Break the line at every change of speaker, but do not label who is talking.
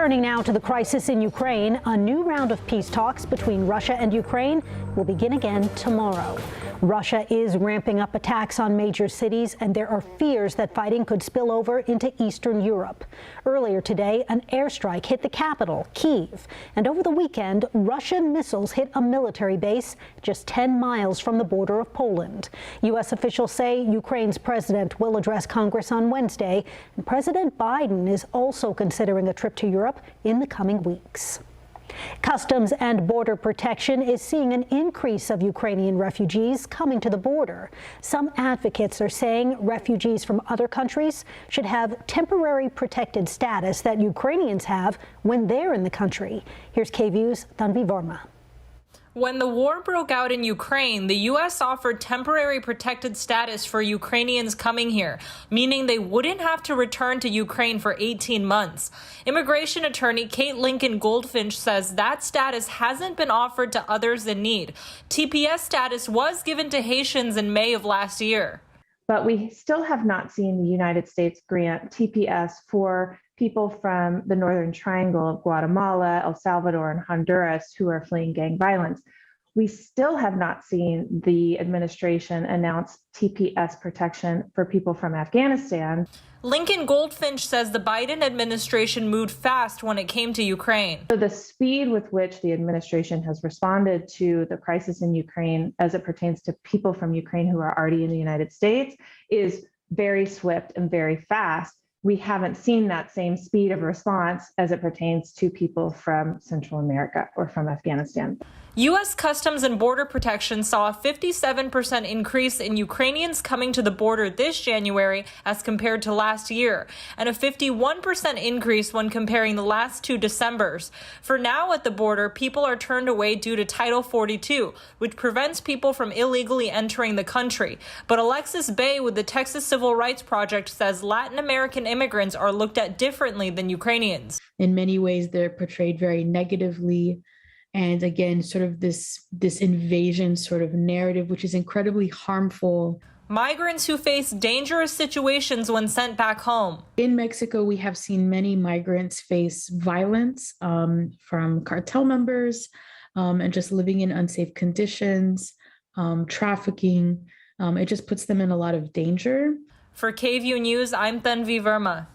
Turning now to the crisis in Ukraine, a new round of peace talks between Russia and Ukraine will begin again tomorrow. Russia is ramping up attacks on major cities, and there are fears that fighting could spill over into Eastern Europe. Earlier today, an airstrike hit the capital, Kyiv, and over the weekend, Russian missiles hit a military base just 10 miles from the border of Poland. U.S. officials say Ukraine's president will address Congress on Wednesday, and President Biden is also considering a trip to Europe in the coming weeks. Customs and Border Protection is seeing an increase of Ukrainian refugees coming to the border. Some advocates are saying refugees from other countries should have temporary protected status that Ukrainians have when they're in the country. Here's KVUE's Tanvi Verma.
When the war broke out in Ukraine, the U.S. offered temporary protected status for Ukrainians coming here, meaning they wouldn't have to return to Ukraine for 18 months. Immigration attorney Kate Lincoln Goldfinch says that status hasn't been offered to others in need. TPS status was given to Haitians in May of last year.
But we still have not seen the United States grant TPS for people from the Northern Triangle of Guatemala, El Salvador, and Honduras who are fleeing gang violence. We still have not seen the administration announce TPS protection for people from Afghanistan.
Lincoln Goldfinch says the Biden administration moved fast when it came to Ukraine.
So the speed with which the administration has responded to the crisis in Ukraine as it pertains to people from Ukraine who are already in the United States is very swift and very fast. We haven't seen that same speed of response as it pertains to people from Central America or from Afghanistan.
U.S. Customs and Border Protection saw a 57% increase in Ukrainians coming to the border this January as compared to last year, and a 51% increase when comparing the last two Decembers. For now at the border, people are turned away due to Title 42, which prevents people from illegally entering the country. But Alexis Bay with the Texas Civil Rights Project says Latin American immigrants are looked at differently than Ukrainians.
In many ways, they're portrayed very negatively. And again, sort of this invasion sort of narrative, which is incredibly harmful.
Migrants who face dangerous situations when sent back home.
In Mexico, we have seen many migrants face violence from cartel members and just living in unsafe conditions, trafficking. It just puts them in a lot of danger.
For KVUE News, I'm Tanvi Verma.